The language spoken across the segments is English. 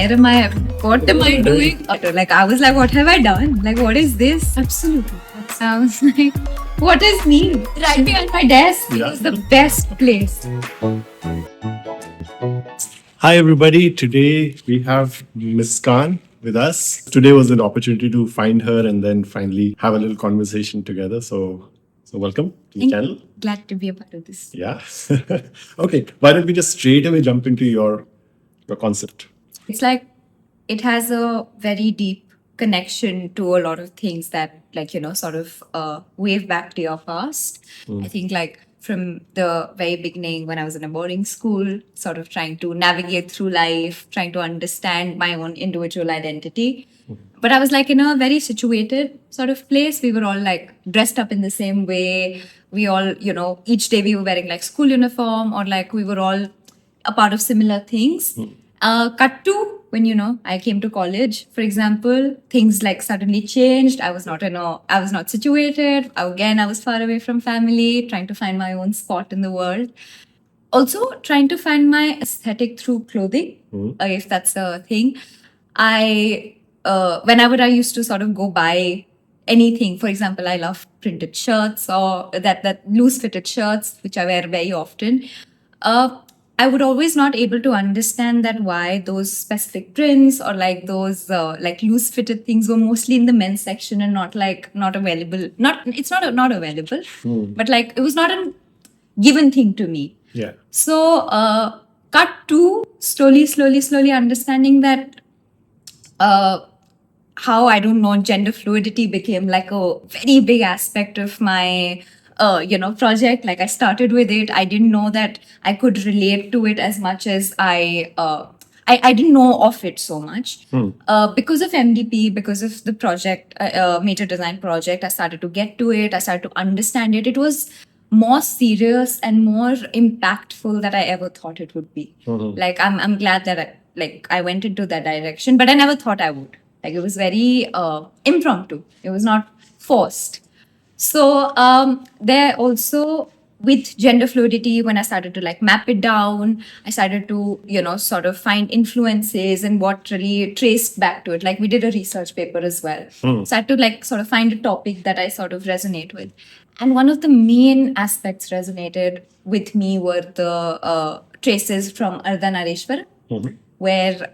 what am I doing? Like, I was like, what have I done? Like, what is this? Absolutely. I was like, what is me? Right behind my desk. It was the best place. Hi, everybody. Today we have Muskan with us. Today was an opportunity to find her and then finally have a little conversation together. So welcome to the channel. Glad to be a part of this. Yeah. Okay. Why don't we just straight away jump into your concept? It's like it has a very deep connection to a lot of things that, like, sort of wave back to your past. I think, like, from the very beginning, when I was in a boarding school, sort of trying to navigate through life, trying to understand my own individual identity. But I was like in a very situated sort of place. We were all like dressed up in the same way. We all, each day we were wearing like school uniform, or like we were all a part of similar things. Cut to when I came to college, for example, things like suddenly changed. I was not situated. Again, I was far away from family, trying to find my own spot in the world. Also trying to find my aesthetic through clothing, if that's a thing. Whenever I used to sort of go buy anything, for example, I love printed shirts or that loose fitted shirts, which I wear very often. I would always not able to understand that why those specific prints or like those like loose fitted things were mostly in the men's section and not available. Not available, but like it was not a given thing to me. Yeah. So cut to slowly understanding that how, I don't know, gender fluidity became like a very big aspect of my project. Like, I started with it. I didn't know that I could relate to it as much as I didn't know of it so much. Because of MDP, because of the project, major design project, I started to get to it. I started to understand it. It was more serious and more impactful than I ever thought it would be. Like, I'm glad that I went into that direction, but I never thought I would. Like, it was very impromptu. It was not forced. So there also, with gender fluidity, when I started to like map it down, I started to sort of find influences and what really traced back to it. Like, we did a research paper as well. So I had to like sort of find a topic that I sort of resonate with. And one of the main aspects resonated with me were the traces from Ardhanarishwara, where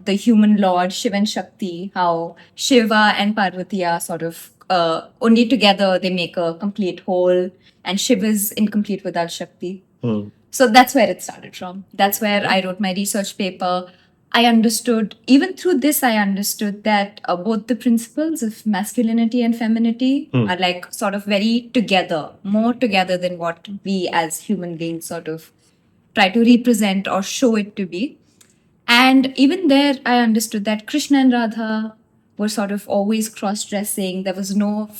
the human lord Shiva and Shakti, how Shiva and Parvati are sort of only together they make a complete whole, and Shiva is incomplete without Shakti. So that's where it started from. That's where I wrote my research paper. I understood, even through this, I understood that both the principles of masculinity and femininity are like sort of very together, more together than what we as human beings sort of try to represent or show it to be. And even there, I understood that Krishna and Radha were sort of always cross-dressing. There was no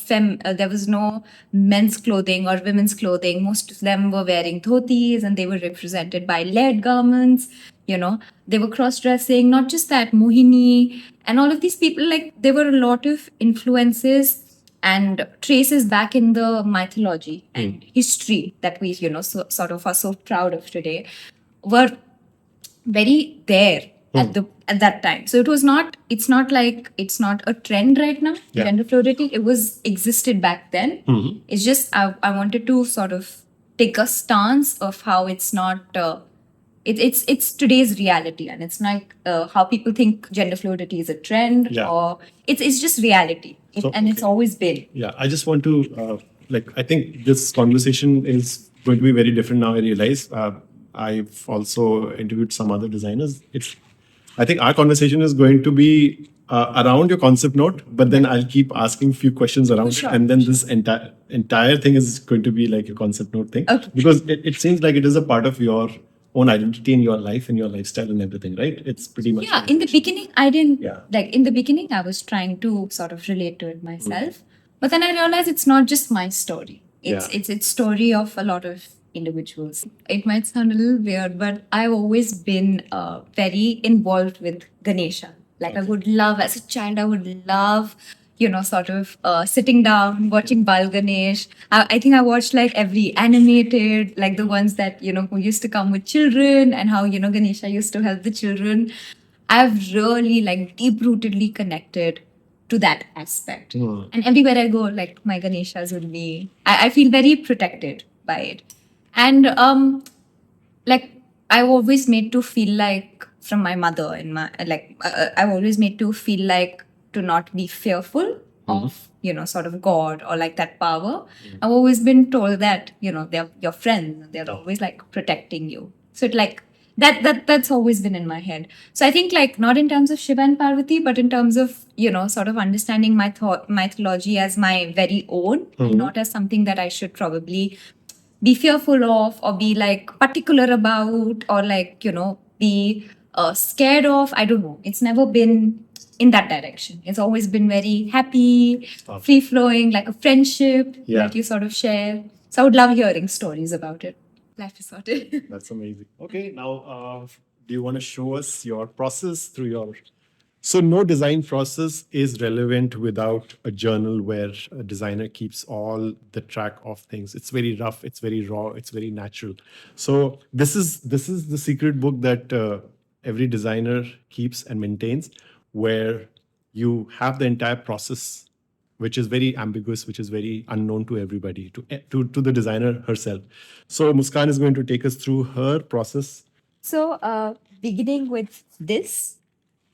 men's clothing or women's clothing. Most of them were wearing dhotis, and they were represented by layered garments. They were cross-dressing. Not just that, Mohini and all of these people, like, there were a lot of influences and traces back in the mythology and history that we, sort of are so proud of today, were very there at that time. So it's not a trend right now. Gender fluidity, it was existed back then. It's just I wanted to sort of take a stance of how it's not it's today's reality, and it's not how people think gender fluidity is a trend, or it's just reality. It's always been. Yeah, I just want to I think this conversation is going to be very different now. I realize I've also interviewed some other designers. I think our conversation is going to be around your concept note, but then I'll keep asking a few questions around it, and then this entire thing is going to be like a concept note thing, because it seems like it is a part of your own identity in your life and your lifestyle and everything, right? It's pretty much. Yeah. In the beginning, I didn't in the beginning, I was trying to sort of relate to it myself, but then I realized it's not just my story. It's story of a lot of individuals. It might sound a little weird, but I've always been very involved with Ganesha. Like, I would love, as a child, I would love, sort of sitting down, watching Bal Ganesh. I think I watched like every animated, like the ones that, who used to come with children, and how, Ganesha used to help the children. I've really like deep rootedly connected to that aspect. Hmm. And everywhere I go, like my Ganeshas will be, I feel very protected by it. And like I've always made to feel like from my mother and my like I've always made to feel like to not be fearful of sort of God or like that power. I've always been told that they're your friends, they're always like protecting you. So it like that's always been in my head. So I think like not in terms of Shiva and Parvati, but in terms of sort of understanding my thought mythology as my very own, and not as something that I should probably be fearful of or be like particular about or like be scared of. I don't know, it's never been in that direction. It's always been very happy, free flowing, like a friendship that you sort of share. So I would love hearing stories about it. Life is sorted. That's amazing. Okay, now do you want to show us your process through your? So no design process is relevant without a journal where a designer keeps all the track of things. It's very rough, it's very raw, it's very natural. So this is the secret book that every designer keeps and maintains, where you have the entire process, which is very ambiguous, which is very unknown to everybody, to the designer herself. So Muskan is going to take us through her process. So, beginning with this,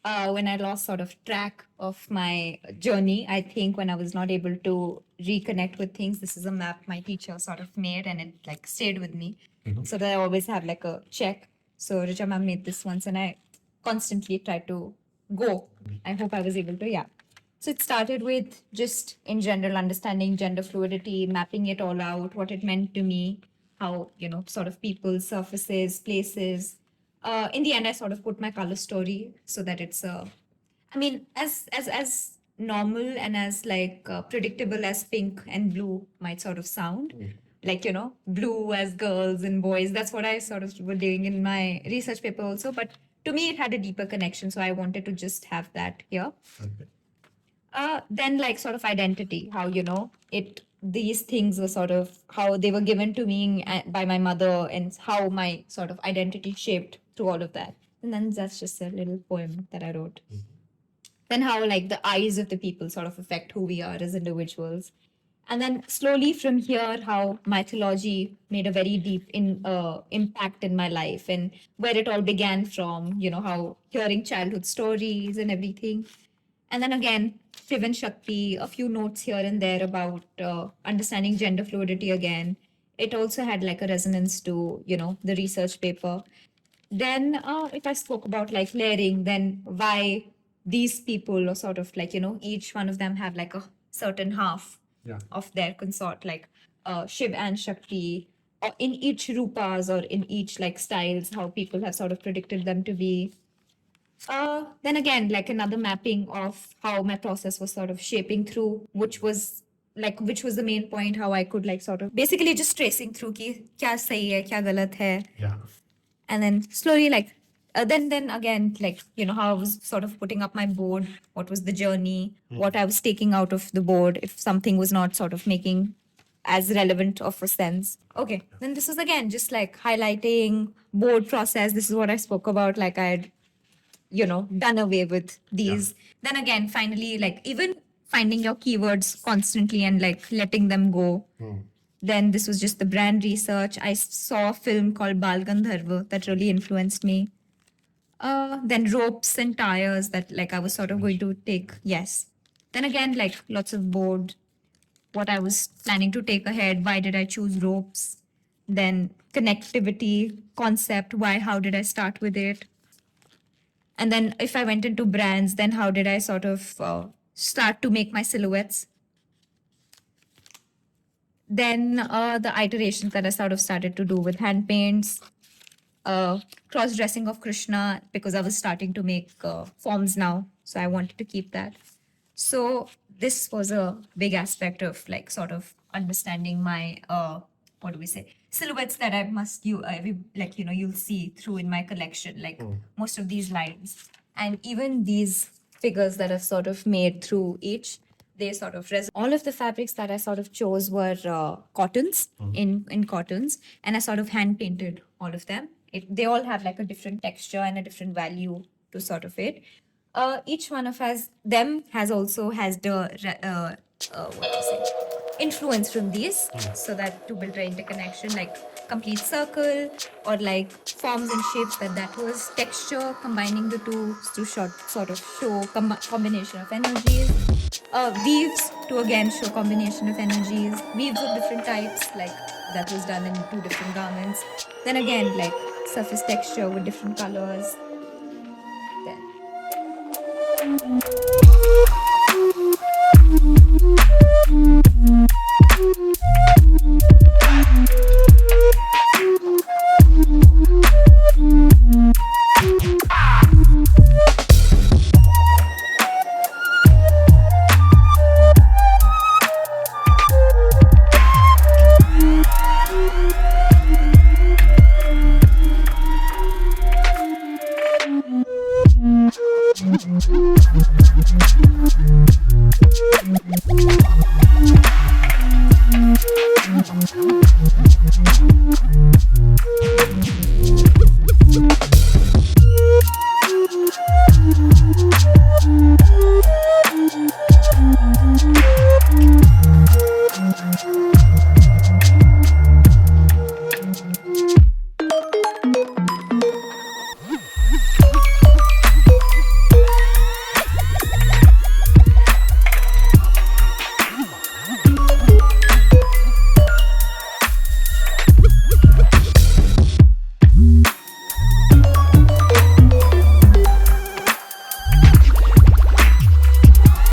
when I lost sort of track of my journey, I think when I was not able to reconnect with things, this is a map my teacher sort of made and it like stayed with me. So that I always have like a check. So Richa ma'am made this once and I constantly try to go. I hope I was able to, yeah. So it started with just in general understanding gender fluidity, mapping it all out, what it meant to me, how, sort of people, surfaces, places. In the end, I sort of put my color story so that it's I mean, as normal and as like predictable as pink and blue might sort of sound, like blue as girls and boys. That's what I sort of were doing in my research paper also. But to me, it had a deeper connection, so I wanted to just have that here. Okay. Then like sort of identity, how it these things were sort of how they were given to me by my mother and how my sort of identity shaped through all of that. And then that's just a little poem that I wrote. Then how like the eyes of the people sort of affect who we are as individuals. And then slowly from here, how mythology made a very deep impact in my life and where it all began from, how hearing childhood stories and everything. And then again, Shiva and Shakti, a few notes here and there about understanding gender fluidity again. It also had like a resonance to, the research paper. Then if I spoke about like layering, then why these people are sort of like, each one of them have like a certain half of their consort, like Shiv and Shakti, or in each rupas or in each like styles, how people have sort of predicted them to be. Then again, like another mapping of how my process was sort of shaping through, which was the main point, how I could like sort of basically just tracing through ki kya sahi hai, kya galat hai. Yeah. And then slowly like then again like how I was sort of putting up my board, what was the journey, what I was taking out of the board if something was not sort of making as relevant of a sense. Okay, then this is again just like highlighting board process. This is what I spoke about, like I had done away with these. Then again, finally, like even finding your keywords constantly and like letting them go. Then this was just the brand research. I saw a film called Bal Gandharva that really influenced me. Then ropes and tires that like I was sort of going to take. Yes. Then again, like lots of board, what I was planning to take ahead. Why did I choose ropes? Then connectivity concept. Why? How did I start with it? And then if I went into brands, then how did I sort of start to make my silhouettes? Then the iterations that I sort of started to do with hand paints, cross dressing of Krishna, because I was starting to make forms now. So I wanted to keep that. So this was a big aspect of like sort of understanding my what do we say, silhouettes that I must you like you'll see through in my collection, like most of these lines and even these figures that I've sort of made through each. They sort of all of the fabrics that I sort of chose were cottons in cottons, and I sort of hand painted all of them. They all have like a different texture and a different value to sort of it. Each one of us them has also has the what to say influence from these, so that to build an interconnection like complete circle or like forms and shapes, that was texture combining the two to sort of show combination of energies. Weaves to again show combination of energies, weaves of different types, like that was done in two different garments. Then again, like surface texture with different colors. Then